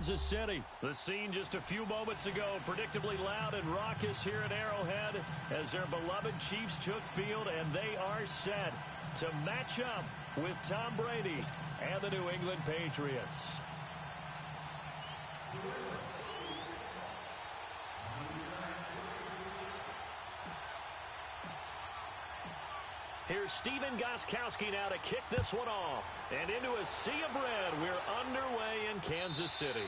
Kansas City. The scene just a few moments ago, predictably loud and raucous here at Arrowhead as their beloved Chiefs took field, and they are set to match up with Tom Brady and the New England Patriots. Here's Stephen Gostkowski now to kick this one off. And into a sea of red, we're underway in Kansas City.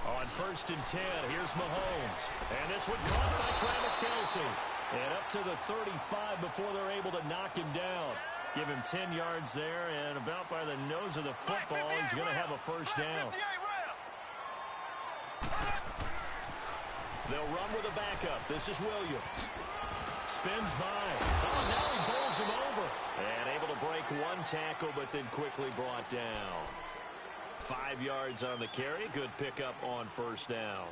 On 1st and 10, here's Mahomes. And this one caught by Travis Kelce. And up to the 35 before they're able to knock him down. Give him 10 yards there, and about by the nose of the football, he's going to have a first down. They'll run with a backup. This is Williams. Spins by. Oh, now he bowls him over. And able to break one tackle, but then quickly brought down. 5 yards on the carry. Good pickup on first down.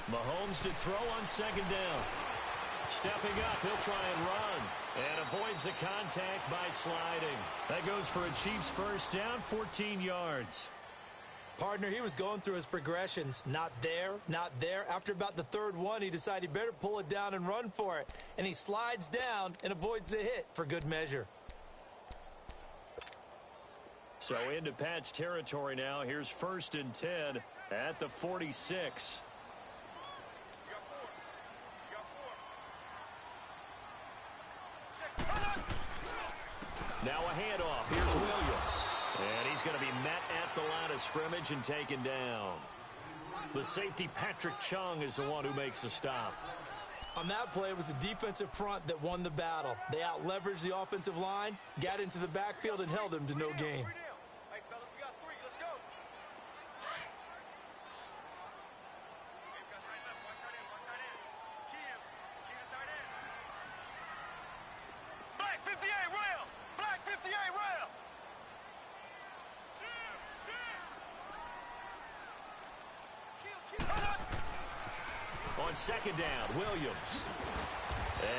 Mahomes to throw on 2nd down. Stepping up, he'll try and run. And avoids the contact by sliding. That goes for a Chiefs first down, 14 yards. Partner, he was going through his progressions. Not there, not there. After about the 3rd one, he decided he better pull it down and run for it. And he slides down and avoids the hit for good measure. So into Pat's territory now. Here's 1st and 10 at the 46. Now a handoff. Here's Williams. And he's going to be met at the line of scrimmage and taken down. The safety, Patrick Chung, is the one who makes the stop. On that play, it was the defensive front that won the battle. They out-leveraged the offensive line, got into the backfield, and held him to no gain. On 2nd down, Williams.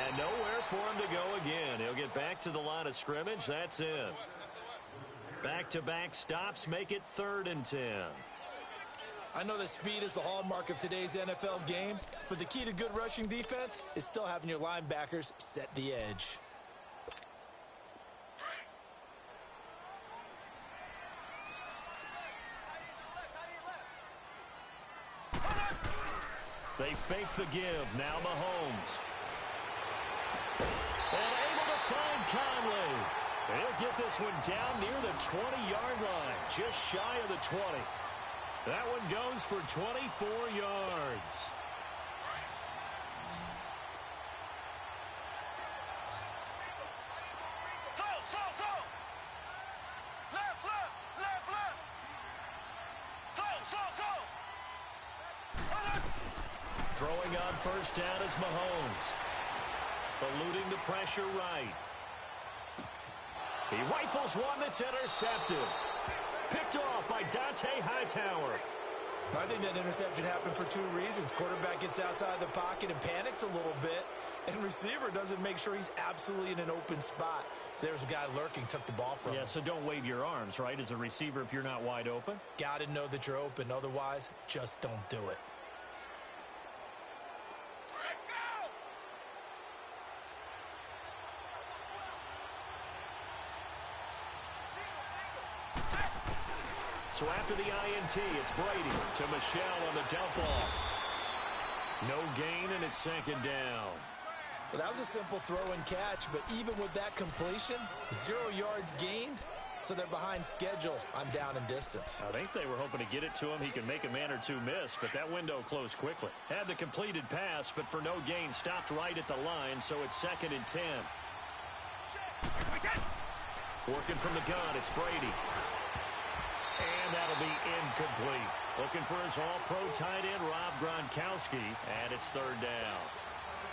And nowhere for him to go again. He'll get back to the line of scrimmage. That's it. Back-to-back stops make it 3rd and 10. I know that speed is the hallmark of today's NFL game, but the key to good rushing defense is still having your linebackers set the edge. They fake the give. Now Mahomes. And able to find Conley. He'll get this one down near the 20-yard line. Just shy of the 20. That one goes for 24 yards. Throwing on 1st down is Mahomes. Eluding the pressure right. He rifles one that's intercepted. Picked off by Dante Hightower. I think that interception happened for 2 reasons. Quarterback gets outside the pocket and panics a little bit. And receiver doesn't make sure he's absolutely in an open spot. So there's a guy lurking, took the ball from him. Yeah, so don't wave your arms, right, as a receiver if you're not wide open. Got to know that you're open. Otherwise, just don't do it. So after the INT, it's Brady to Michel on the dump ball. No gain, and it's 2nd down. Well, that was a simple throw and catch, but even with that completion, 0 yards gained, so they're behind schedule on down and distance. I think they were hoping to get it to him. He can make a man or two miss, but that window closed quickly. Had the completed pass, but for no gain, stopped right at the line, so it's 2nd and 10. Working from the gun, it's Brady. And that'll be incomplete. Looking for his all-pro tight end, Rob Gronkowski, and it's 3rd down.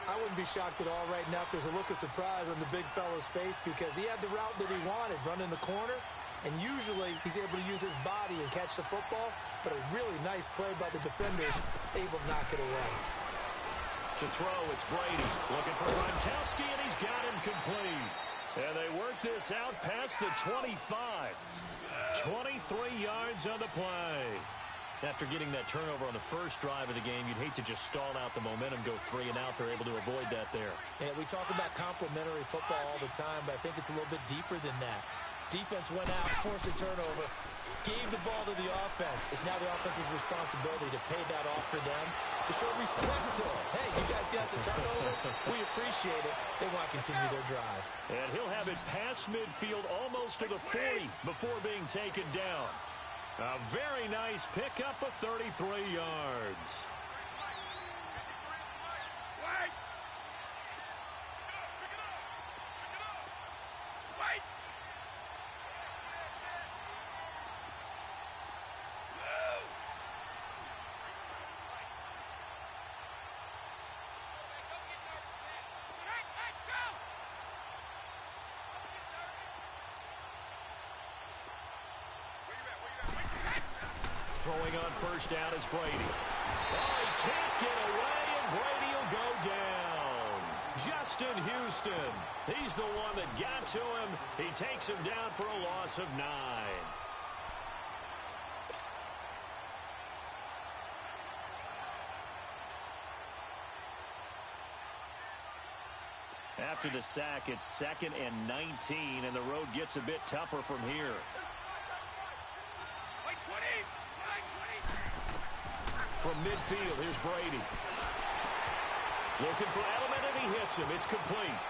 I wouldn't be shocked at all right now if there's a look of surprise on the big fella's face because he had the route that he wanted, running the corner, and usually he's able to use his body and catch the football, but a really nice play by the defenders, able to knock it away. To throw, it's Brady. Looking for Gronkowski, and he's got him complete. And they work this out past the 25. 23 yards on the play. After getting that turnover on the first drive of the game, you'd hate to just stall out the momentum, go 3 and out. They're able to avoid that there. Yeah, we talk about complementary football all the time, but I think it's a little bit deeper than that. Defense went out, forced a turnover, gave the ball to the offense. It's now the offense's responsibility to pay that off for them, to show respect to them. Hey, you guys got a turnover. We appreciate it. They want to continue their drive. And he'll have it past midfield almost to the 40 before being taken down. A very nice pickup of 33 yards. Throwing on first down is Brady. Oh, he can't get away, and Brady will go down. Justin Houston. He's the one that got to him. He takes him down for a loss of 9. After the sack, it's 2nd and 19, and the road gets a bit tougher from here. From midfield, here's Brady. Looking for Edelman, and he hits him. It's complete.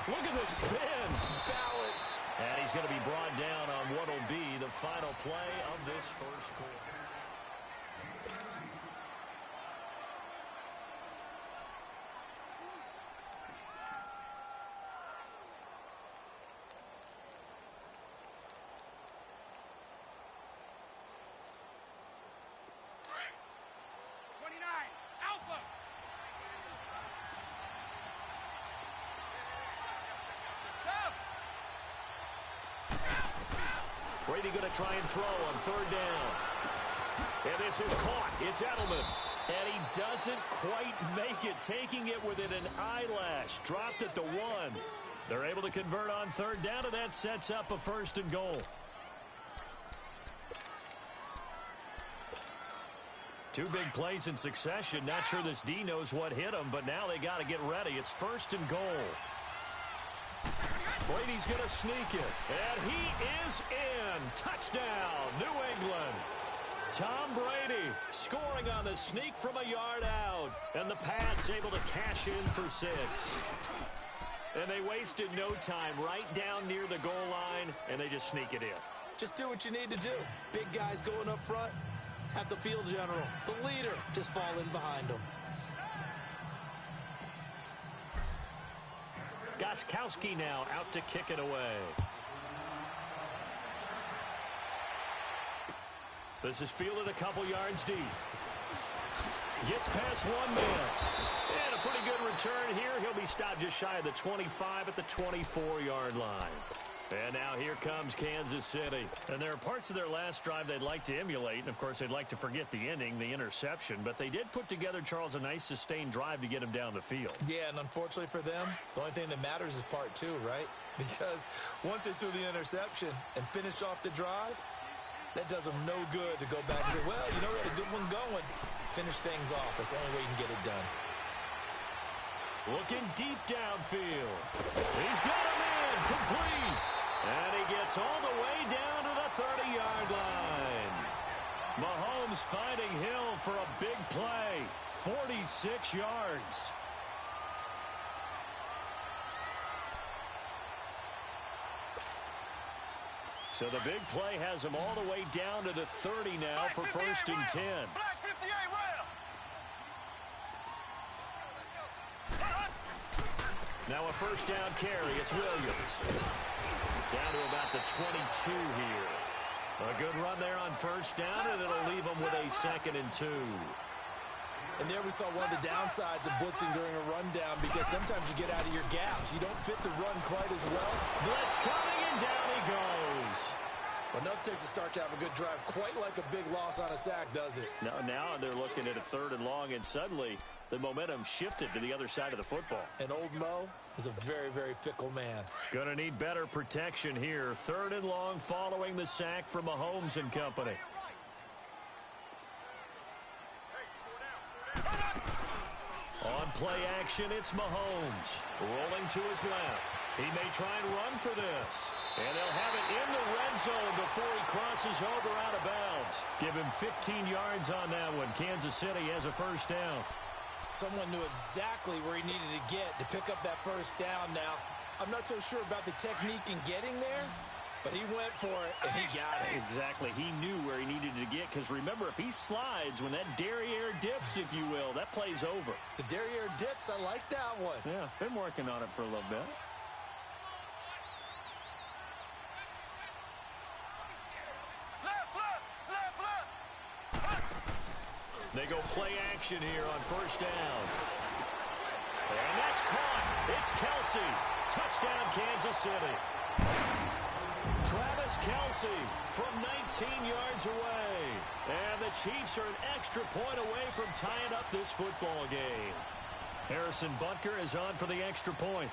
Look at the spin. Balance. And he's going to be brought down on what will be the final play of this first quarter. Brady going to try and throw on 3rd down. And this is caught. It's Edelman. And he doesn't quite make it, taking it within an eyelash. Dropped at the 1. They're able to convert on 3rd down, and that sets up a 1st and goal. 2 big plays in succession. Not sure this D knows what hit him, but now they got to get ready. It's 1st and goal. Brady's going to sneak it, and he is in. Touchdown, New England. Tom Brady scoring on the sneak from a yard out, and the Pats able to cash in for 6. And they wasted no time, right down near the goal line, and they just sneak it in. Just do what you need to do. Big guys going up front, have the field general, the leader, just fall in behind them. Gostkowski now out to kick it away. This is fielded a couple yards deep. Gets past 1 man. And a pretty good return here. He'll be stopped just shy of the 25 at the 24-yard line. And now here comes Kansas City. And there are parts of their last drive they'd like to emulate. And, of course, they'd like to forget the ending, the interception. But they did put together, Charles, a nice sustained drive to get him down the field. Yeah, and unfortunately for them, the only thing that matters is part 2, right? Because once they threw the interception and finished off the drive, that does them no good to go back and say, well, you know, we had a good one going. Finish things off. That's the only way you can get it done. Looking deep downfield. He's got a man complete. And he gets all the way down to the 30-yard line. Mahomes finding Hill for a big play. 46 yards. So the big play has them all the way down to the 30 now for 1st and 10. Now a first down carry. It's Williams. Down to about the 22 here. A good run there on first down, and it'll leave them with a 2nd and 2. And there we saw one of the downsides of blitzing during a rundown, because sometimes you get out of your gaps. You don't fit the run quite as well. Blitz coming, and down he goes. Well, enough takes a start to have a good drive. Quite like a big loss on a sack, does it? Now they're looking at a 3rd and long, and suddenly the momentum shifted to the other side of the football. And old Mo is a very, very fickle man. Going to need better protection here. 3rd and long following the sack from Mahomes and company. On play action, it's Mahomes. Rolling to his left. He may try and run for this. And they'll have it in the red zone before he crosses over out of bounds. Give him 15 yards on that one. Kansas City has a first down. Someone knew exactly where he needed to get to pick up that first down now. I'm not so sure about the technique in getting there, but he went for it, and he got it. Exactly. He knew where he needed to get, because remember, if he slides, when that derriere dips, if you will, that play's over. The derriere dips, I like that one. Yeah, been working on it for a little bit. They go play action here on first down. And that's caught. It's Kelce. Touchdown, Kansas City. Travis Kelce from 19 yards away. And the Chiefs are an extra point away from tying up this football game. Harrison Butker is on for the extra point.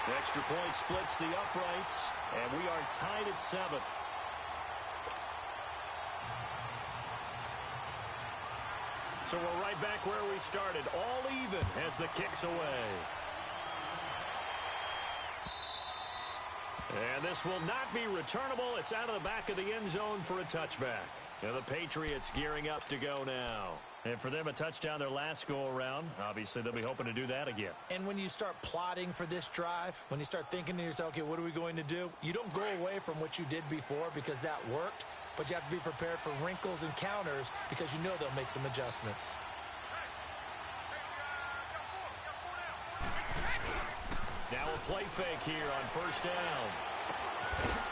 The extra point splits the uprights, and we are tied at 7. So we're right back where we started, all even as the kick's away. And this will not be returnable. It's out of the back of the end zone for a touchback. And the Patriots gearing up to go now. And for them, a touchdown their last go-around. Obviously, they'll be hoping to do that again. And when you start plotting for this drive, when you start thinking to yourself, okay, what are we going to do? You don't go away from what you did before because that worked. But you have to be prepared for wrinkles and counters because you know they'll make some adjustments. Now a play fake here on first down.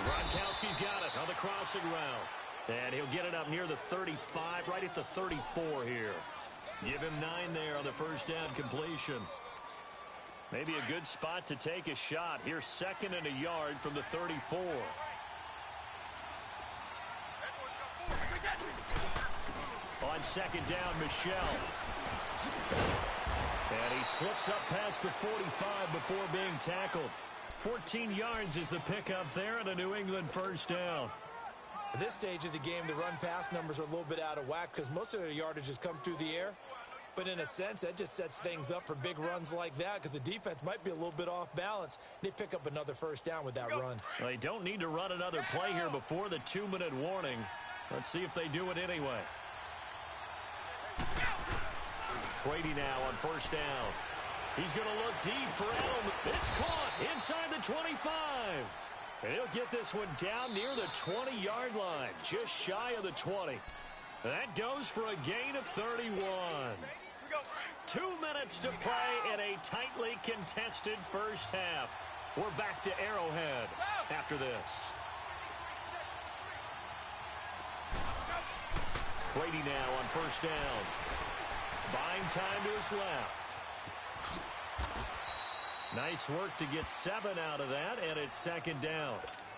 Gronkowski's got it on the crossing route. And he'll get it up near the 35, right at the 34 here. Give him 9 there on the first down completion. Maybe a good spot to take a shot. Here's 2nd and a yard from the 34. On 2nd down, Michel. And he slips up past the 45 before being tackled. 14 yards is the pickup there and a New England first down. At this stage of the game, the run-pass numbers are a little bit out of whack because most of their yardage has come through the air. But in a sense, that just sets things up for big runs like that because the defense might be a little bit off balance. They pick up another first down with that run. Well, they don't need to run another play here before the 2-minute warning. Let's see if they do it anyway. Brady now on first down. He's going to look deep for Edelman. It's caught inside the 25. And he'll get this one down near the 20-yard line, just shy of the 20. That goes for a gain of 31. 2 minutes to play in a tightly contested first half. We're back to Arrowhead after this. Brady now on first down. Buying time to his left. Nice work to get 7 out of that, and it's 2nd down.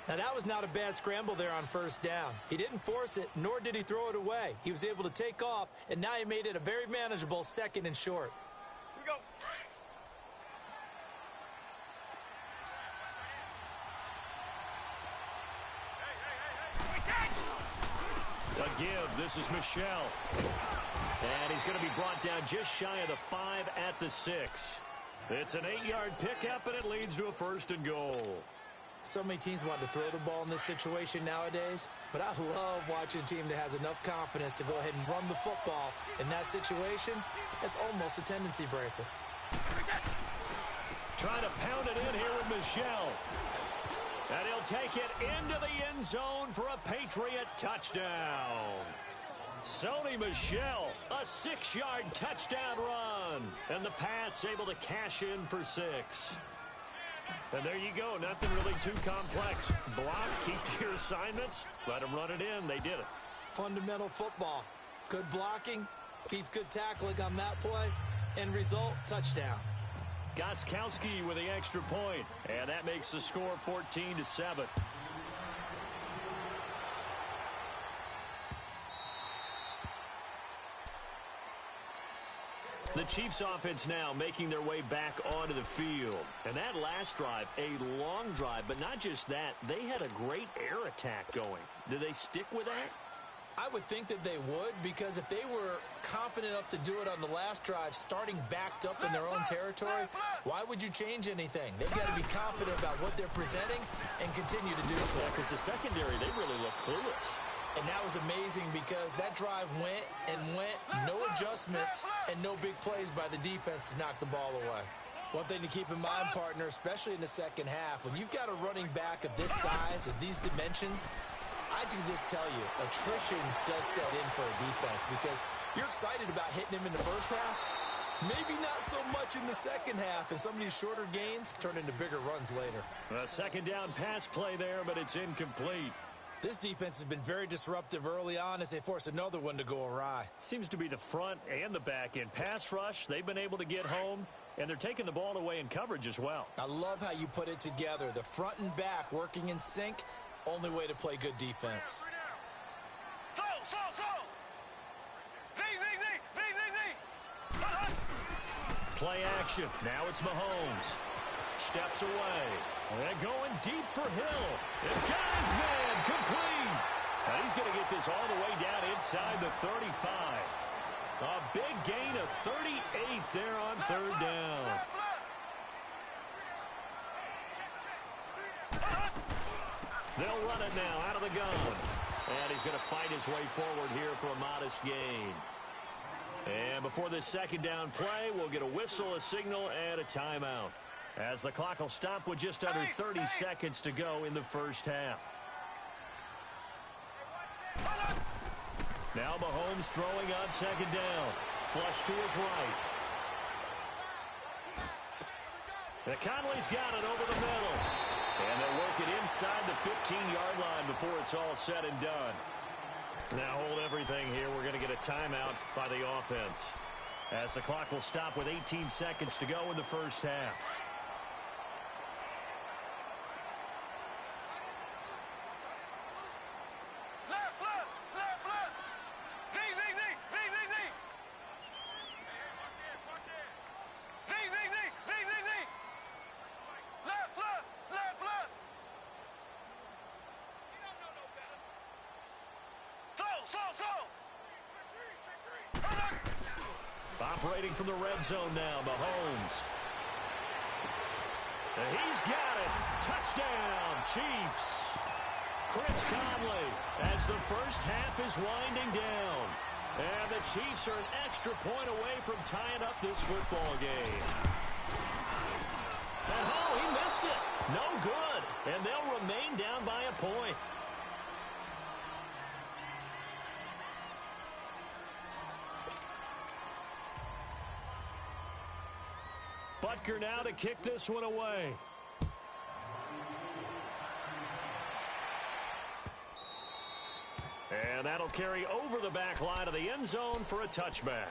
Now, that was not a bad scramble there on first down. He didn't force it, nor did he throw it away. He was able to take off, and now he made it a very manageable 2nd and short. Here we go. A give. This is Michel. And he's going to be brought down just shy of the 5 at the 6. It's an 8-yard pickup, and it leads to a 1st and goal. So many teams want to throw the ball in this situation nowadays, but I love watching a team that has enough confidence to go ahead and run the football. In that situation, it's almost a tendency breaker. Trying to pound it in here with Michel. And he'll take it into the end zone for a Patriot touchdown. Sony Michel, a 6-yard touchdown run. And the Pats able to cash in for 6. And there you go. Nothing really too complex. Block, keep your assignments, let them run it in. They did it. Fundamental football. Good blocking, beats good tackling on that play. End result, touchdown. Gostkowski with the extra point. And that makes the score 14-7. The Chiefs offense now making their way back onto the field. And that last drive, a long drive, but not just that, they had a great air attack going. Do they stick with that? I would think that they would, because if they were confident enough to do it on the last drive, starting backed up in their own territory, why would you change anything? They've got to be confident about what they're presenting and continue to do so. Yeah, because the secondary, they really look clueless. And that was amazing because that drive went and went, no adjustments, and no big plays by the defense to knock the ball away. One thing to keep in mind, partner, especially in the second half, when you've got a running back of this size, of these dimensions, I can just tell you, attrition does set in for a defense because you're excited about hitting him in the first half. Maybe not so much in the second half, and some of these shorter gains turn into bigger runs later. A second down pass play there, but it's incomplete. This defense has been very disruptive early on as they force another one to go awry. Seems to be the front and the back end. Pass rush, they've been able to get home, and they're taking the ball away in coverage as well. I love how you put it together. The front and back working in sync, only way to play good defense. Play action. Now it's Mahomes. Steps away. And going deep for Hill. It's got his man complete. And he's going to get this all the way down inside the 35. A big gain of 38 there on third down. They'll run it now out of the gun. And he's going to fight his way forward here for a modest gain. And before this second down play, we'll get a whistle, a signal, and a timeout, as the clock will stop with just under 30 seconds to go in the first half. Now Mahomes throwing on second down. Flush to his right. And Conley's got it over the middle. And they'll work it inside the 15-yard line before it's all said and done. Now hold everything here. We're going to get a timeout by the offense, as the clock will stop with 18 seconds to go in the first half. Operating from the red zone now, Mahomes. And he's got it. Touchdown, Chiefs. Chris Conley, as the first half is winding down. And the Chiefs are an extra point away from tying up this football game. And oh, he missed it. No good. And they'll remain down by a point. Butker now to kick this one away. And that'll carry over the back line of the end zone for a touchback.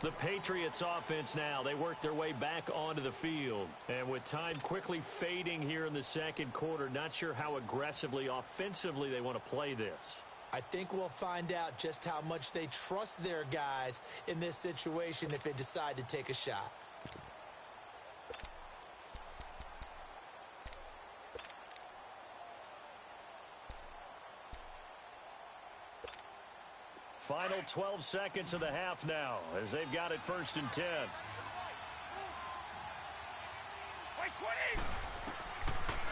The Patriots offense now, they work their way back onto the field. And with time quickly fading here in the second quarter, not sure how aggressively, offensively they want to play this. I think we'll find out just how much they trust their guys in this situation if they decide to take a shot. Final 12 seconds of the half now, as they've got it 1st and 10.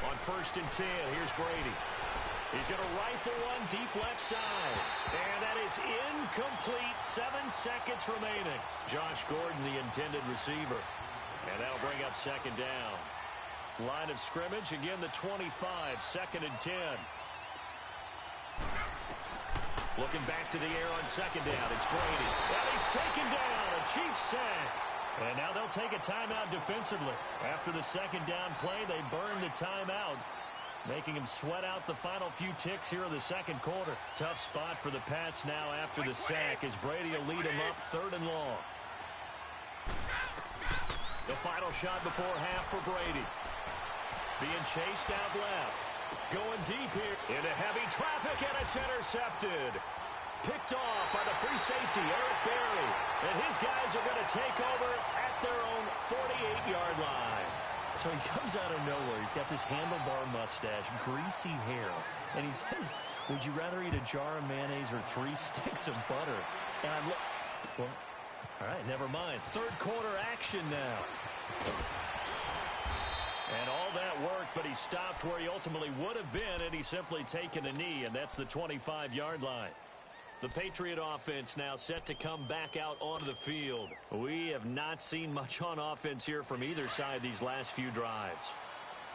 On 1st and 10, here's Brady. He's going to rifle one deep left side. And that is incomplete. 7 seconds remaining. Josh Gordon, the intended receiver. And that'll bring up second down. Line of scrimmage, again the 25, 2nd and 10. Looking back to the air on 2nd down. It's Brady. And he's taken down. A Chiefs sack. And now they'll take a timeout defensively. After the 2nd down play, they burn the timeout, making him sweat out the final few ticks here in the 2nd quarter. Tough spot for the Pats now after the sack as Brady will lead him up 3rd and long. The final shot before half for Brady. Being chased out left. Going deep here into heavy traffic, and it's intercepted. Picked off by the free safety, Eric Berry. And his guys are going to take over at their own 48-yard line. So he comes out of nowhere. He's got this handlebar mustache, greasy hair. And he says, would you rather eat a jar of mayonnaise or 3 sticks of butter? And I'm well, all right, never mind. 3rd quarter action now. And all that worked, but he stopped where he ultimately would have been, and he's simply taken a knee, and that's the 25-yard line. The Patriot offense now set to come back out onto the field. We have not seen much on offense here from either side these last few drives.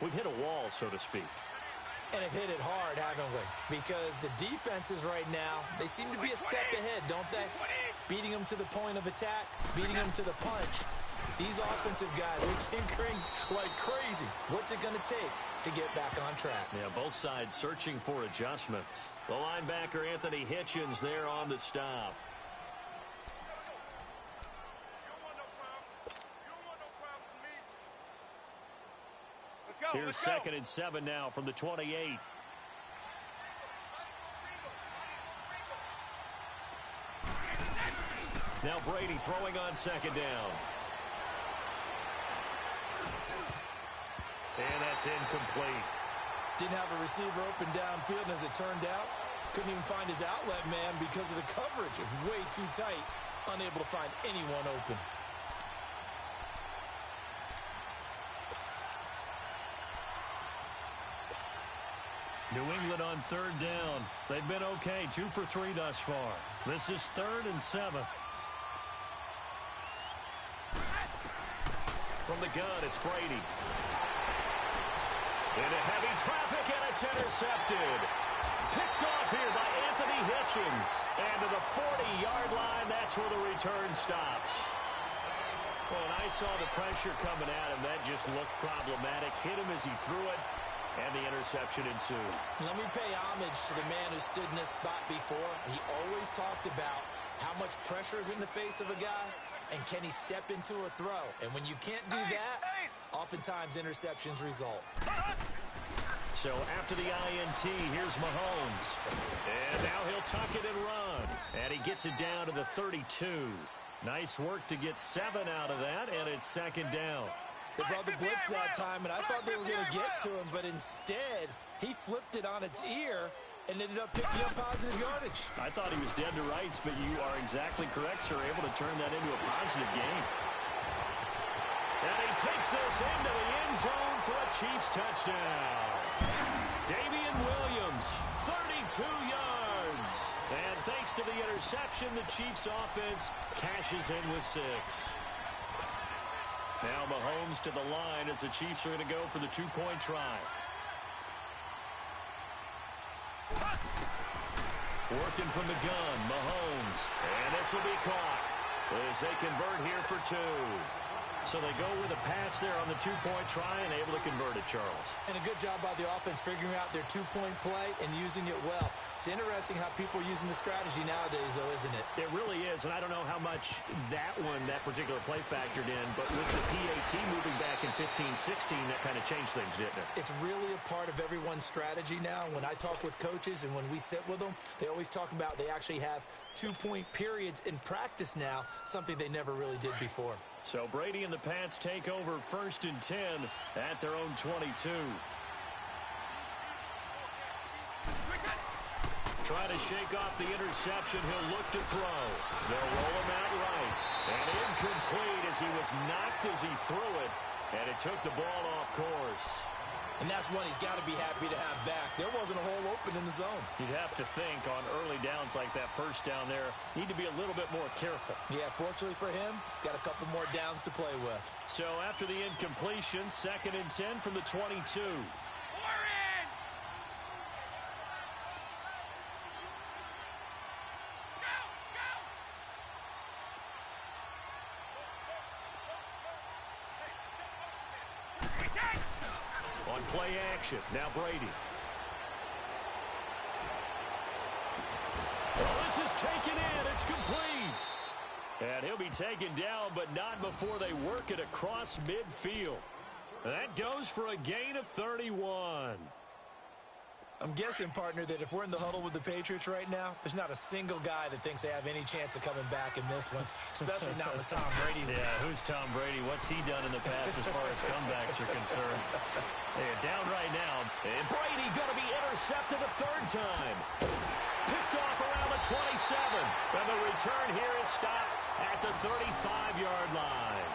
We've hit a wall, so to speak. And have hit it hard, haven't we? Because the defenses right now, they seem to be a step ahead, don't they? Beating them to the point of attack, beating them to the punch. These offensive guys are tinkering like crazy. What's it going to take to get back on track? Yeah, both sides searching for adjustments. The linebacker, Anthony Hitchens, there on the stop. Here's 2nd and 7 now from the 28. Now Brady throwing on 2nd down. And that's incomplete. Didn't have a receiver open downfield, and as it turned out, couldn't even find his outlet man because of the coverage. It was way too tight, unable to find anyone open. New England on 3rd down. They've been okay, 2 for 3 thus far. This is 3rd and 7. From the gun, it's Brady. Into heavy traffic, and it's intercepted. Picked off here by Anthony Hitchens. And to the 40-yard line, that's where the return stops. Well, and I saw the pressure coming at him. That just looked problematic. Hit him as he threw it, and the interception ensued. Let me pay homage to the man who stood in this spot before. He always talked about how much pressure is in the face of a guy, and can he step into a throw? And when you can't do that, oftentimes interceptions result. So after the INT, here's Mahomes. And now he'll tuck it and run. And he gets it down to the 32. Nice work to get 7 out of that, and it's 2nd down. They brought the blitz that time, and I thought they were going to get to him, but instead, he flipped it on its ear and ended up picking up positive yardage. I thought he was dead to rights, but you are exactly correct, sir, able to turn that into a positive gain. And he takes this into the end zone for a Chiefs touchdown. Damian Williams, 32 yards. And thanks to the interception, the Chiefs offense cashes in with 6. Now Mahomes to the line as the Chiefs are going to go for the 2-point try. Working from the gun, Mahomes. And this will be caught as they convert here for 2. So they go with a pass there on the 2-point try and able to convert it, Charles. And a good job by the offense figuring out their 2-point play and using it well. It's interesting how people are using the strategy nowadays, though, isn't it? It really is, and I don't know how much that particular play factored in, but with the PAT moving back in 15-16, that kind of changed things, didn't it? It's really a part of everyone's strategy now. When I talk with coaches and when we sit with them, they always talk about they actually have 2-point periods in practice now, something they never really did before. So Brady and the Pats take over 1st and 10 at their own 22. Try to shake off the interception. He'll look to throw. They'll roll him out right. And incomplete as he was knocked as he threw it. And it took the ball off course. And that's one he's got to be happy to have back. There wasn't a hole open in the zone. You'd have to think on early downs like that first down there, need to be a little bit more careful. Yeah, fortunately for him, got a couple more downs to play with. So after the incompletion, 2nd and 10 from the 22. On play action, now Brady. Well, this is taken in. It's complete. And he'll be taken down, but not before they work it across midfield. That goes for a gain of 31. I'm guessing, partner, that if we're in the huddle with the Patriots right now, there's not a single guy that thinks they have any chance of coming back in this one, especially not with Tom Brady. Yeah, who's Tom Brady? What's he done in the past as far as comebacks are concerned? They're down right now. And Brady going to be intercepted a 3rd time. Picked off around the 27. And the return here is stopped at the 35-yard line.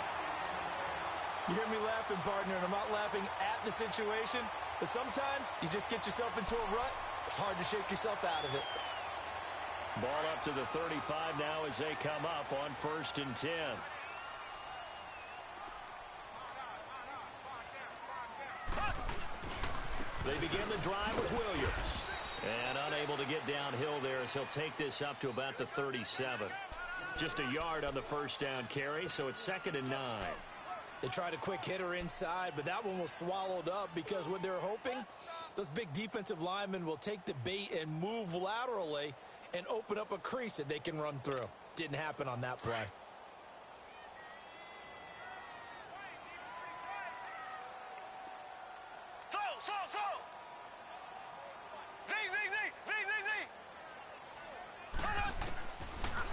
You hear me laughing, partner, and I'm not laughing at the situation, but sometimes you just get yourself into a rut. It's hard to shake yourself out of it. Ball up to the 35 now as they come up on 1st and 10. They begin the drive with Williams. And unable to get downhill there as he'll take this up to about the 37. Just a yard on the 1st down carry, so it's 2nd and 9. They tried a quick hitter inside, but that one was swallowed up because what they're hoping, those big defensive linemen will take the bait and move laterally and open up a crease that they can run through. Didn't happen on that play.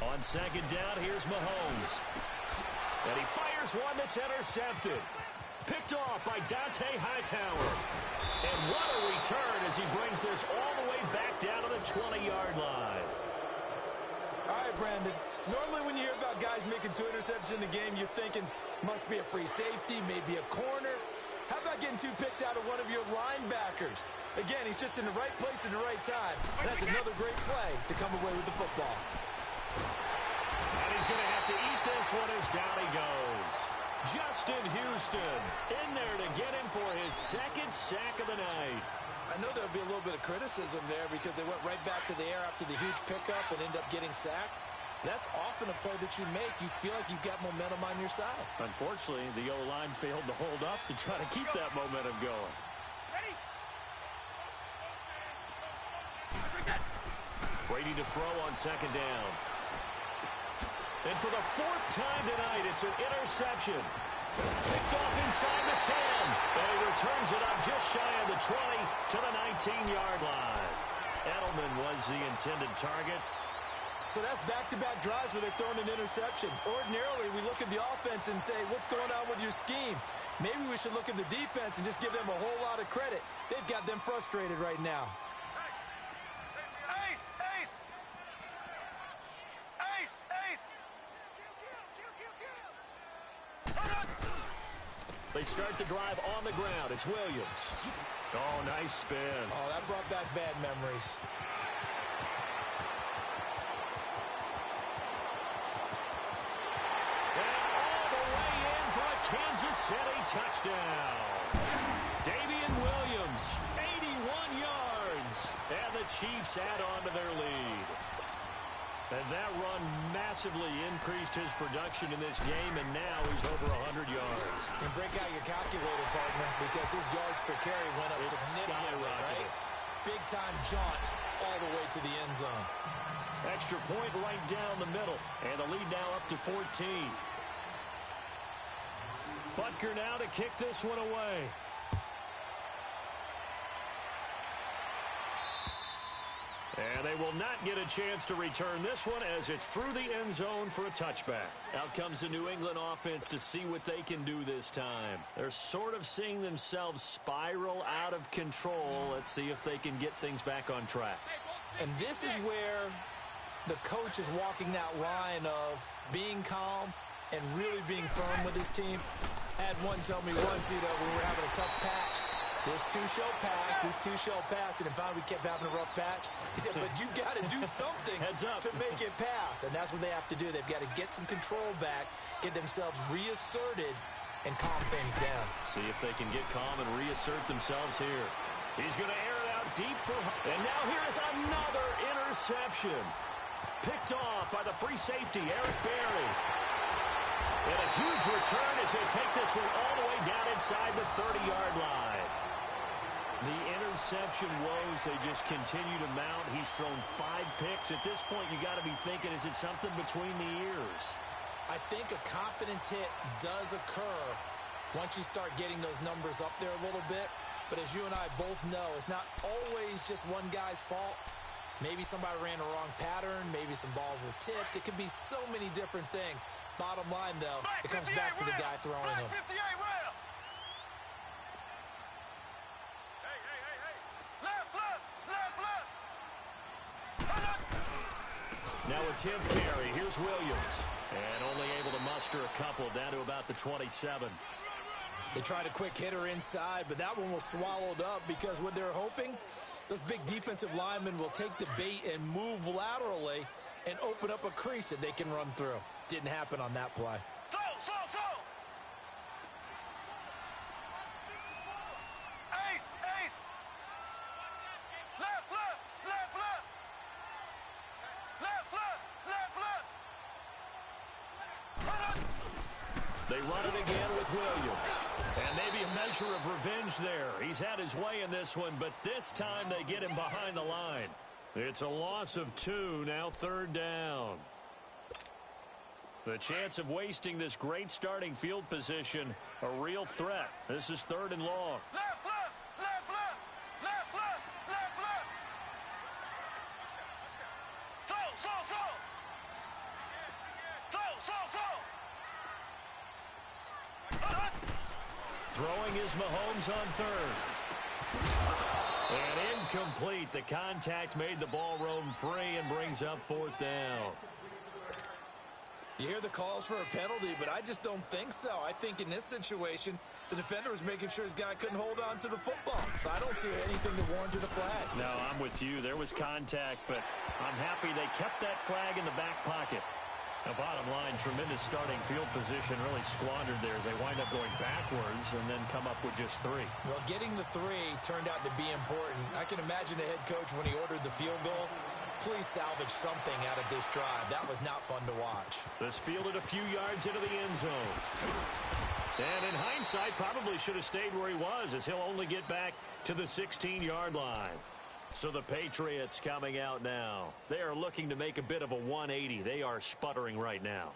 On 2nd down, here's Mahomes. And he fires one that's intercepted. Picked off by Dante Hightower. And what a return as he brings this all the way back down to the 20-yard line. All right, Brandon. Normally when you hear about guys making 2 interceptions in the game, you're thinking must be a free safety, maybe a corner. How about getting 2 picks out of one of your linebackers? Again, he's just in the right place at the right time. And that's another great play to come away with the football. And he's going to have to eat this one as down he goes. Justin Houston in there to get him for his 2nd sack of the night. I know there'll be a little bit of criticism there because they went right back to the air after the huge pickup and end up getting sacked. That's often a play that you make. You feel like you've got momentum on your side. Unfortunately, the O-line failed to hold up to try to keep that momentum going. Brady to throw on 2nd down. And for the 4th time tonight, it's an interception. Picked off inside the 10. And he returns it up just shy of the 20 to the 19-yard line. Edelman was the intended target. So that's back-to-back drives where they're throwing an interception. Ordinarily, we look at the offense and say, what's going on with your scheme? Maybe we should look at the defense and just give them a whole lot of credit. They've got them frustrated right now. They start the drive on the ground. It's Williams. Oh, nice spin. Oh, that brought back bad memories. And all the way in for a Kansas City touchdown. Damian Williams, 81 yards. And the Chiefs add on to their lead. And that run massively increased his production in this game, and now he's over 100 yards. And break out your calculator, partner, because his yards per carry went up significantly, right? Big-time jaunt all the way to the end zone. Extra point right down the middle, and the lead now up to 14. Butker now to kick this one away. And they will not get a chance to return this one as it's through the end zone for a touchback. Out comes the New England offense to see what they can do this time. They're sort of seeing themselves spiral out of control. Let's see if they can get things back on track. And this is where the coach is walking that line of being calm and really being firm with his team. I had one tell me once, when we were having a tough patch, This too shall pass. This too shall pass. And finally, we kept having a rough patch. He said, but you got to do something to make it pass. And that's what they have to do. They've got to get some control back, get themselves reasserted, and calm things down. See if they can get calm and reassert themselves here. He's going to air it out deep for... And now here is another interception. Picked off by the free safety, Eric Berry. And a huge return as he'll take this one all the way down inside the 30-yard line. The interception woes, they just continue to mount. He's thrown 5 picks. At this point, you got to be thinking, is it something between the ears? I think a confidence hit does occur once you start getting those numbers up there a little bit. But as you and I both know, it's not always just one guy's fault. Maybe somebody ran a wrong pattern. Maybe some balls were tipped. It could be so many different things. Bottom line, though, it comes back to the guy throwing them. Now a 10th carry. Here's Williams. And only able to muster a couple down to about the 27. They tried a quick hitter inside, but that one was swallowed up because what they're hoping, those big defensive linemen will take the bait and move laterally and open up a crease that they can run through. Didn't happen on that play. They run it again with Williams. And maybe a measure of revenge there. He's had his way in this one, but this time they get him behind the line. It's a loss of 2, now 3rd down. The chance of wasting this great starting field position, a real threat. This is 3rd and long. Throwing is Mahomes on 3rd. And incomplete. The contact made the ball roam free and brings up 4th down. You hear the calls for a penalty, but I just don't think so. I think in this situation, the defender was making sure his guy couldn't hold on to the football. So I don't see anything that warranted a flag. No, I'm with you. There was contact, but I'm happy they kept that flag in the back pocket. Now, bottom line, tremendous starting field position really squandered there as they wind up going backwards and then come up with just 3. Well, getting the 3 turned out to be important. I can imagine the head coach when he ordered the field goal. Please salvage something out of this drive. That was not fun to watch. This fielded a few yards into the end zone. And in hindsight, probably should have stayed where he was as he'll only get back to the 16-yard line. So the Patriots coming out now. They are looking to make a bit of a 180. They are sputtering right now.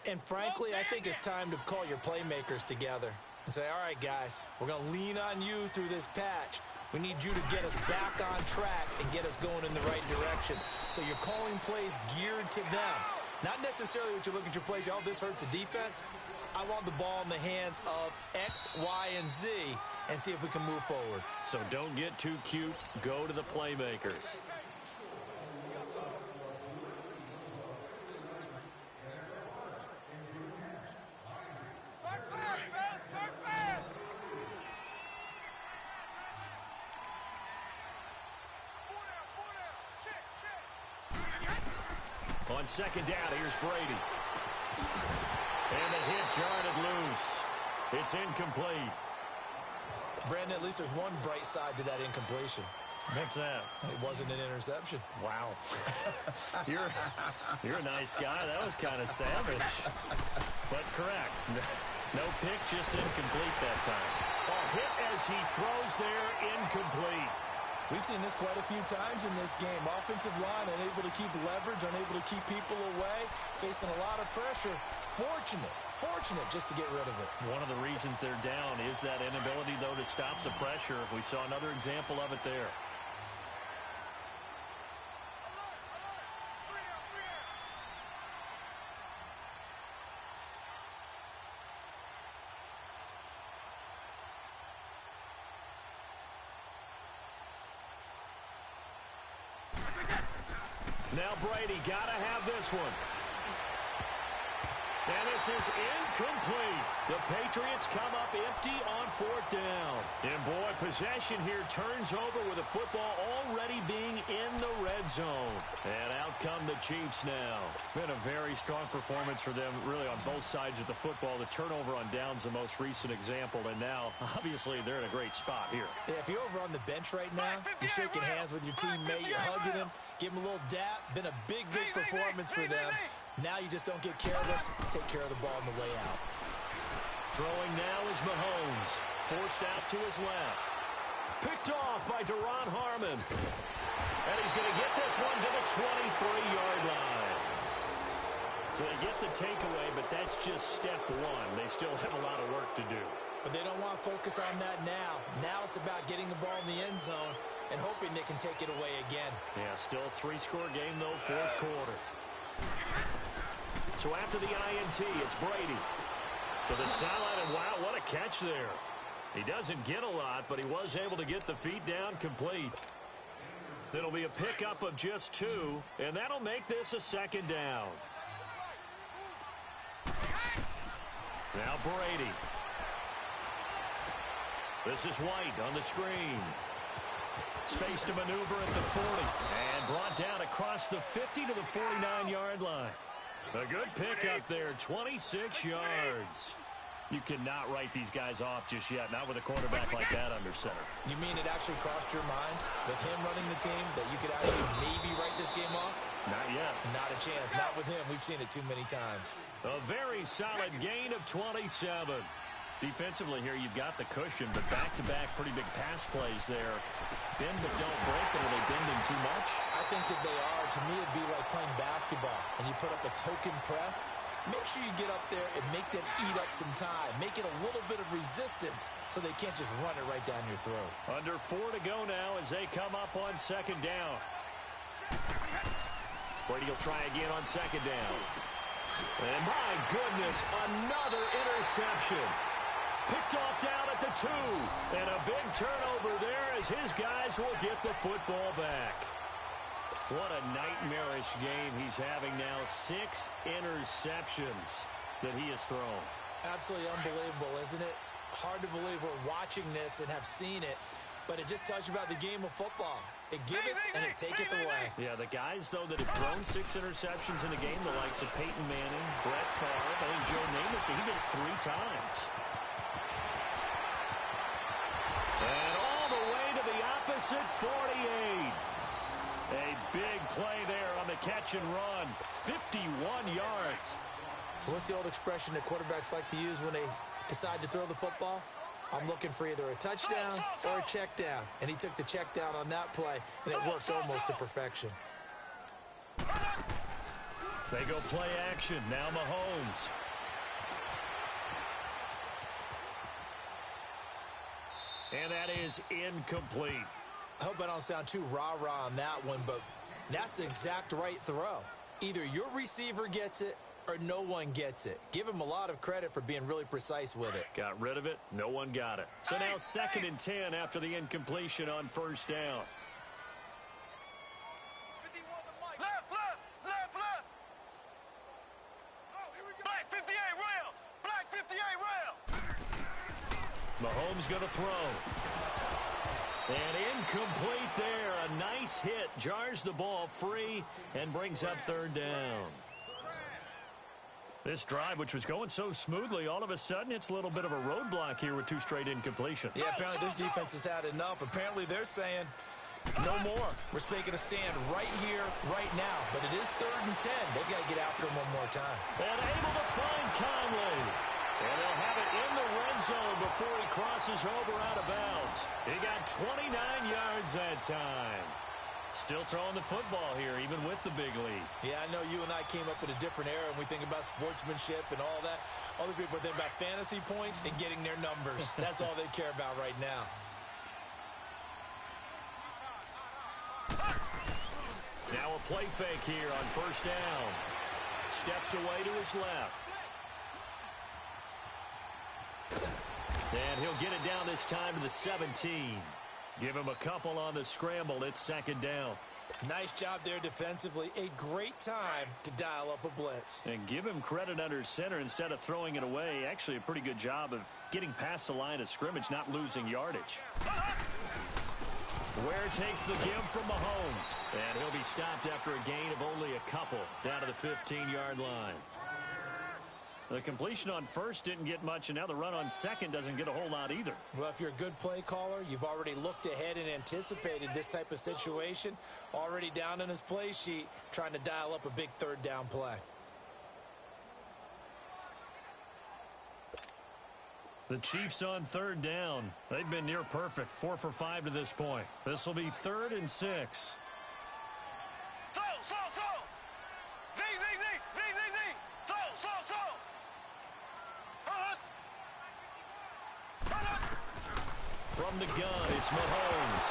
And frankly, I think it's time to call your playmakers together and say, all right, guys, we're going to lean on you through this patch. We need you to get us back on track and get us going in the right direction. So you're calling plays geared to them. Not necessarily what you look at your plays, oh, this hurts the defense. I want the ball in the hands of X, Y, and Z and see if we can move forward. So don't get too cute. Go to the playmakers. On 2nd down, here's Brady. And the hit jarred loose. It's incomplete. Brandon, at least there's one bright side to that incompletion. What's that? It wasn't an interception. Wow. You're a nice guy. That was kind of savage. But correct. No pick, just incomplete that time. Hit as he throws there, incomplete. We've seen this quite a few times in this game. Offensive line unable to keep leverage, unable to keep people away, facing a lot of pressure. Fortunate just to get rid of it. One of the reasons they're down is that inability, though, to stop the pressure. We saw another example of it there. Now Brady got to have this one. And this is incomplete. The Patriots come up empty on 4th down. And boy, possession here turns over with a football already being in the red zone. And out come the Chiefs now. Been a very strong performance for them, really, on both sides of the football. The turnover on downs, the most recent example. And now, obviously, they're in a great spot here. Yeah, if you're over on the bench right now, you're shaking hands with your teammate, you're hugging him, give him a little dap. Been a big performance for them. Now you just don't get careless. Take care of the ball on the way out. Throwing now is Mahomes. Forced out to his left. Picked off by Duron Harmon. And he's going to get this one to the 23-yard line. So they get the takeaway, but that's just step one. They still have a lot of work to do. But they don't want to focus on that now. Now it's about getting the ball in the end zone and hoping they can take it away again. Yeah, still a three-score game, though, fourth quarter. So after the INT, it's Brady. To the sideline, and wow, what a catch there. He doesn't get a lot, but he was able to get the feet down complete. It'll be a pickup of just 2, and that'll make this a second down. Now Brady. This is White on the screen. Space to maneuver at the 40. And brought down across the 50 to the 49-yard line. A good pickup there, 26 yards. You cannot write these guys off just yet, not with a quarterback like that under center. You mean it actually crossed your mind with him running the team that you could actually maybe write this game off? Not yet. Not a chance. Not with him. We've seen it too many times. A very solid gain of 27. Defensively here, you've got the cushion, but back-to-back pretty big pass plays there. Bend but don't break, but are they bending too much? I think that they are. To me, it'd be like playing basketball, and you put up a token press. Make sure you get up there and make them eat up some time. Make it a little bit of resistance so they can't just run it right down your throat. Under 4 to go now as they come up on second down. Brady will try again on second down. And my goodness, another interception. Picked off down at the 2. And a big turnover there as his guys will get the football back. What a nightmarish game he's having now. 6 interceptions that he has thrown. Absolutely unbelievable, isn't it? Hard to believe we're watching this and have seen it, but it just tells you about the game of football. It giveth and it taketh away. Yeah, the guys, though, that have thrown 6 interceptions in a game, the likes of Peyton Manning, Brett Favre, I think Joe Namath, he did it 3 times. And all the way to the opposite 48. A big play there on the catch and run. 51 yards. So what's the old expression that quarterbacks like to use when they decide to throw the football? I'm looking for either a touchdown or a check down. And he took the check down on that play, and it worked almost to perfection. They go play action. Now Mahomes. And that is incomplete. I hope I don't sound too rah-rah on that one, but that's the exact right throw. Either your receiver gets it or no one gets it. Give him a lot of credit for being really precise with it. Got rid of it. No one got it. So now 2nd and 10 after the incompletion on first down. Left. Black 58 rail. Black 58 rail. Mahomes going to throw. And incomplete there. A nice hit. Jars the ball free and brings up 3rd down. This drive, which was going so smoothly, all of a sudden it's a little bit of a roadblock here with 2 straight incompletions. Yeah, apparently this defense has had enough. Apparently they're saying no more. We're taking a stand right here, right now. But it is 3rd and 10. They've got to get after him one more time. And able to find Conley. And they'll have it in the red zone before he crosses over out of bounds. He got 29 yards that time. Still throwing the football here, even with the big lead. Yeah, I know you and I came up in a different era, and we think about sportsmanship and all that. Other people think about fantasy points and getting their numbers. That's all they care about right now. Now a play fake here on first down. Steps away to his left. And he'll get it down this time to the 17. Give him a couple on the scramble. It's 2nd down. Nice job there defensively. A great time to dial up a blitz. And give him credit under center instead of throwing it away. Actually, a pretty good job of getting past the line of scrimmage, not losing yardage. Ware takes the give from Mahomes, and he'll be stopped after a gain of only a couple down to the 15-yard line. The completion on first didn't get much, and now the run on second doesn't get a whole lot either. Well, if you're a good play caller, you've already looked ahead and anticipated this type of situation. Already down on his play sheet, trying to dial up a big third down play. The Chiefs on third down. They've been near perfect, 4 for 5 to this point. This will be 3rd and 6. From the gun, it's Mahomes.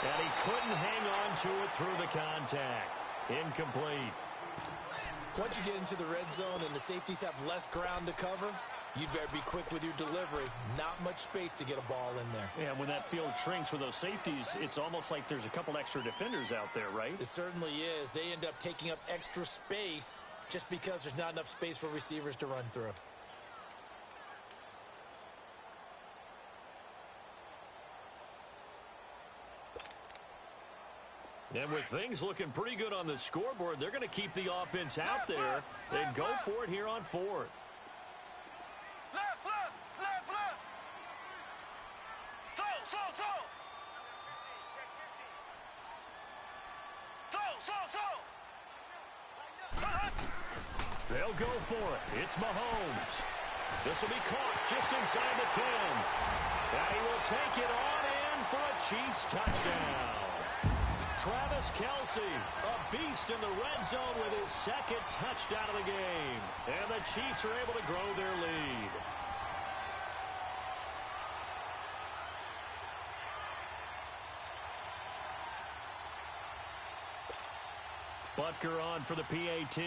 And he couldn't hang on to it through the contact. Incomplete. Once you get into the red zone and the safeties have less ground to cover, you better be quick with your delivery. Not much space to get a ball in there. Yeah, when that field shrinks with those safeties, it's almost like there's a couple extra defenders out there, right? It certainly is. They end up taking up extra space just because there's not enough space for receivers to run through. And with things looking pretty good on the scoreboard, they're going to keep the offense out there and go for it here on 4th. They'll go for it. It's Mahomes. This will be caught just inside the 10. And he will take it on in for a Chiefs touchdown. Travis Kelce, a beast in the red zone with his 2nd touchdown of the game. And the Chiefs are able to grow their lead. Butker on for the PAT.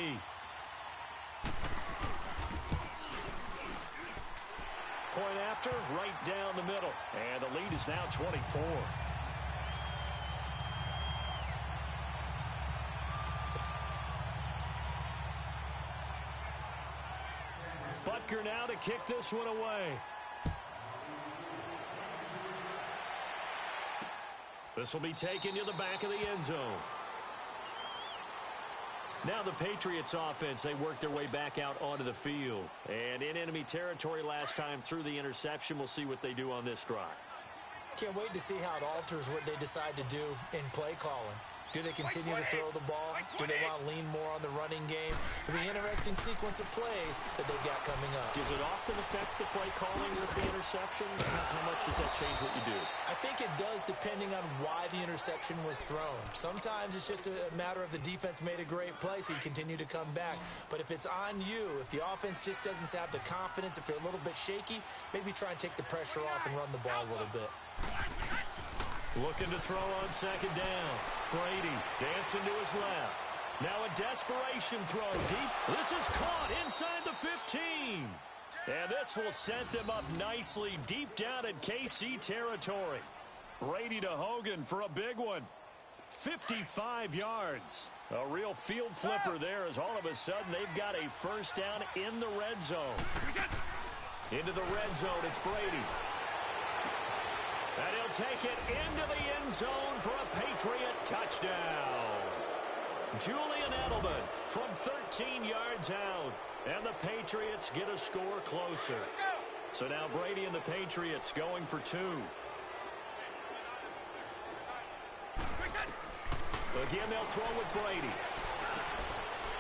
Point after, right down the middle. And the lead is now 24. Butker now to kick this one away. This will be taken to the back of the end zone. Now the Patriots offense, they work their way back out onto the field. And in enemy territory last time through the interception. We'll see what they do on this drive. Can't wait to see how it alters what they decide to do in play calling. Do they continue to throw the ball? Do they want to lean more on the running game? It'll be an interesting sequence of plays that they've got coming up. Does it often affect the play calling with the interceptions? How much does that change what you do? I think it does depending on why the interception was thrown. Sometimes it's just a matter of the defense made a great play, so you continue to come back. But if it's on you, if the offense just doesn't have the confidence, if they're a little bit shaky, maybe try and take the pressure off and run the ball a little bit. Looking to throw on 2nd down. Brady dancing to his left. Now a desperation throw deep. This is caught inside the 15. And this will set them up nicely deep down in KC territory. Brady to Hogan for a big one. 55 yards. A real field flipper there as all of a sudden they've got a 1st down in the red zone. Into the red zone, it's Brady. And he'll take it into the end zone for a Patriot touchdown. Julian Edelman from 13 yards out. And the Patriots get a score closer. So now Brady and the Patriots going for 2. Again, they'll throw with Brady.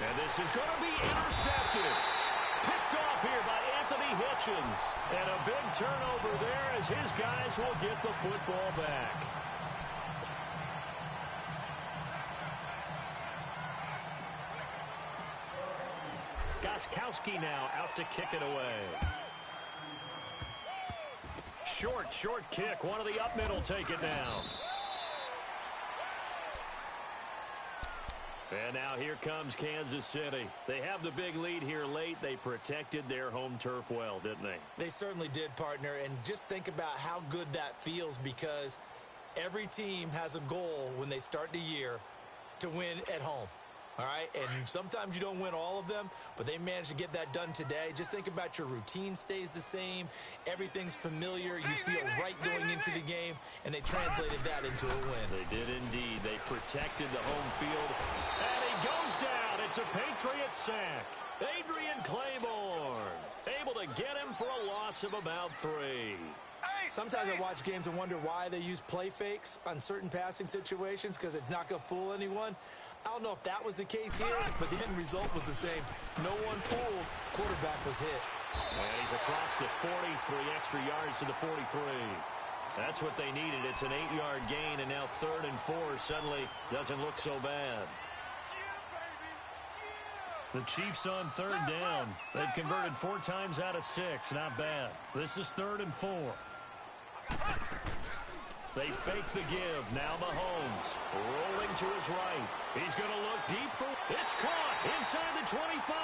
And this is going to be intercepted. Picked off here by Anthony Hitchens. And a big turnover there as his guys will get the football back. Gostkowski now out to kick it away. Short kick. One of the up middle take it down. And now here comes Kansas City. They have the big lead here late. They protected their home turf well, didn't they? They certainly did, partner. And just think about how good that feels, because every team has a goal when they start the year to win at home. All right, and sometimes you don't win all of them, but they managed to get that done today. Just think about your routine stays the same. Everything's familiar. You feel right going into the game, and they translated that into a win. They did indeed. They protected the home field, and he goes down. It's a Patriots sack. Adrian Claiborne able to get him for a loss of about 3. Sometimes I watch games and wonder why they use play fakes on certain passing situations because it's not going to fool anyone. I don't know if that was the case here, but the end result was the same. No one fooled. Quarterback was hit. And he's across the 43 extra yards to the 43. That's what they needed. It's an 8-yard gain, and now 3rd and 4 suddenly doesn't look so bad. The Chiefs on 3rd down. They've converted 4 times out of 6. Not bad. This is 3rd and 4. They fake the give. Now Mahomes rolling to his right. He's going to look deep for... It's caught inside the 25.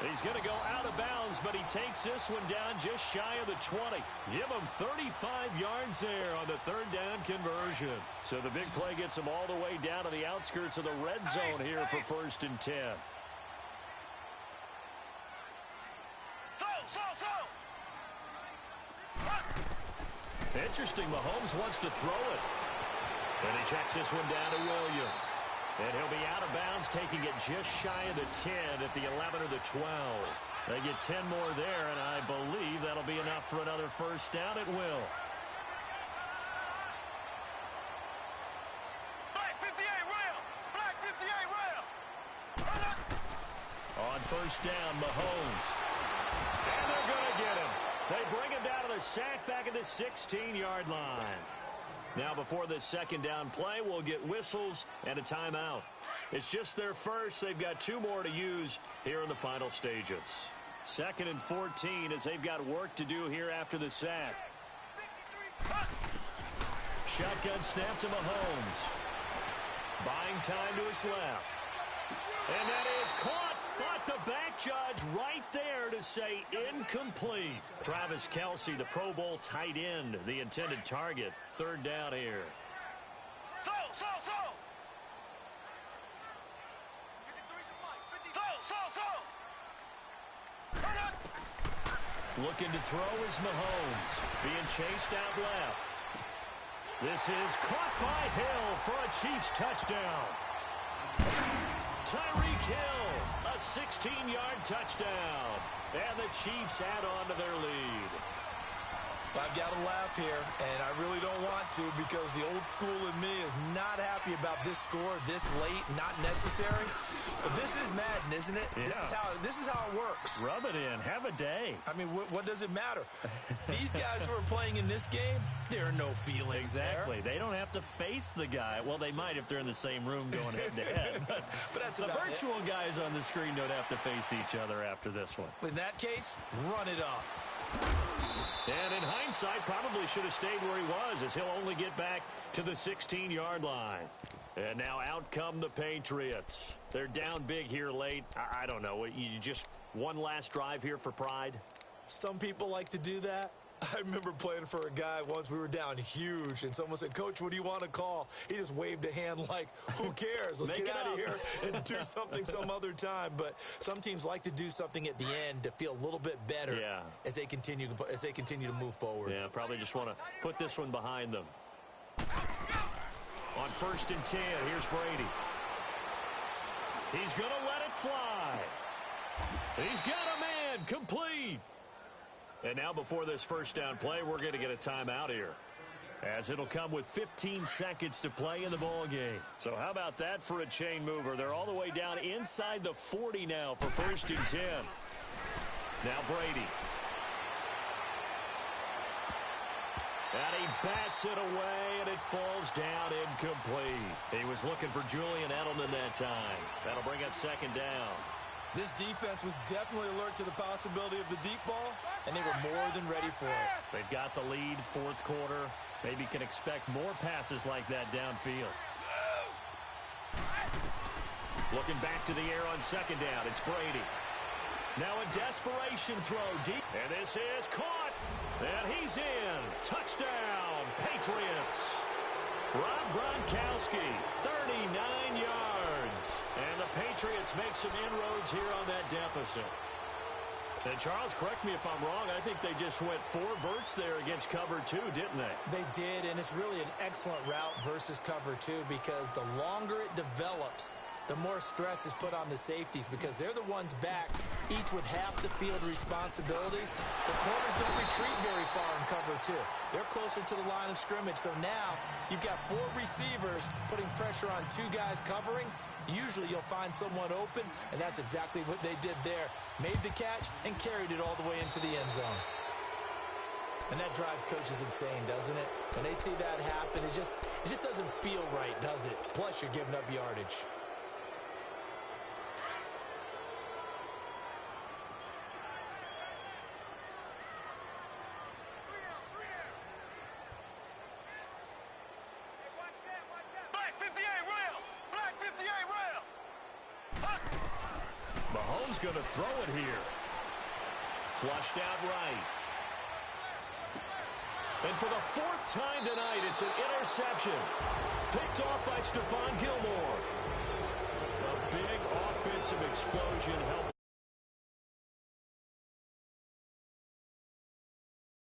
He's going to go out of bounds, but he takes this one down just shy of the 20. Give him 35 yards there on the 3rd down conversion. So the big play gets him all the way down to the outskirts of the red zone here for 1st and 10. Interesting, Mahomes wants to throw it. And he checks this one down to Williams. And he'll be out of bounds, taking it just shy of the 10 at the 11 or the 12. They get 10 more there, and I believe that'll be enough for another 1st down. It will. Black 58, rail! Black 58, rail! On 1st down, Mahomes. And they're going to get him. They bring him down to the sack back at the 16-yard line. Now, before this 2nd down play, we'll get whistles and a timeout. It's just their first. They've got 2 more to use here in the final stages. 2nd and 14 as they've got work to do here after the sack. Shotgun snap to Mahomes. Buying time to his left. And that is caught. But the back judge right there to say incomplete. Travis Kelce, the Pro Bowl tight end, the intended target. 3rd down here. Looking to throw is Mahomes. Being chased out left. This is caught by Hill for a Chiefs touchdown. Tyreek Hill, a 16-yard touchdown. And the Chiefs add on to their lead. I've got to laugh here, and I really don't want to because the old school in me is not happy about this score this late, not necessary. But this is Madden, isn't it? Yeah. This is how it works. Rub it in. Have a day. I mean, what does it matter? These guys who are playing in this game, there are no feelings Exactly. there. They don't have to face the guy. Well, they might if they're in the same room going head-to-head. But that's the about virtual guys on the screen don't have to face each other after this one. In that case, run it up. And in hindsight, probably should have stayed where he was as he'll only get back to the 16-yard line. And now out come the Patriots. They're down big here late. I don't know. You just one last drive here for pride? Some people like to do that. I remember playing for a guy once. We were down huge, and someone said, "Coach, what do you want to call?" He just waved a hand like, who cares? Let's get out of here and do something some other time. But some teams like to do something at the end to feel a little bit better as they continue to move forward. Yeah, probably just want to put this one behind them. On 1st and 10, here's Brady. He's going to let it fly. He's got a man, complete. And now before this 1st down play, we're going to get a timeout here, as it'll come with 15 seconds to play in the ball game. So how about that for a chain mover? They're all the way down inside the 40 now for 1st and 10. Now Brady. And he bats it away, and it falls down incomplete. He was looking for Julian Edelman that time. That'll bring up 2nd down. This defense was definitely alert to the possibility of the deep ball, and they were more than ready for it. They've got the lead, 4th quarter. Maybe can expect more passes like that downfield. Looking back to the air on 2nd down, it's Brady. Now a desperation throw deep, and this is caught, and he's in. Touchdown, Patriots. Rob Gronkowski, 39 yards. And the Patriots make some inroads here on that deficit. And Charles, correct me if I'm wrong, I think they just went 4 verts there against cover 2, didn't they? They did, and it's really an excellent route versus cover 2 because the longer it develops, the more stress is put on the safeties because they're the ones back, each with half the field responsibilities. The corners don't retreat very far in cover 2. They're closer to the line of scrimmage, so now you've got 4 receivers putting pressure on 2 guys covering. Usually you'll find someone open, and that's exactly what they did there. Made the catch and carried it all the way into the end zone. And that drives coaches insane, doesn't it? When they see that happen, it just doesn't feel right, does it? Plus, you're giving up yardage. Black 58 rail. Black 58 rail. Mahomes going to throw it here. Flushed out right. And for the 4th time tonight, it's an interception. Picked off by Stephon Gilmore. A big offensive explosion helped.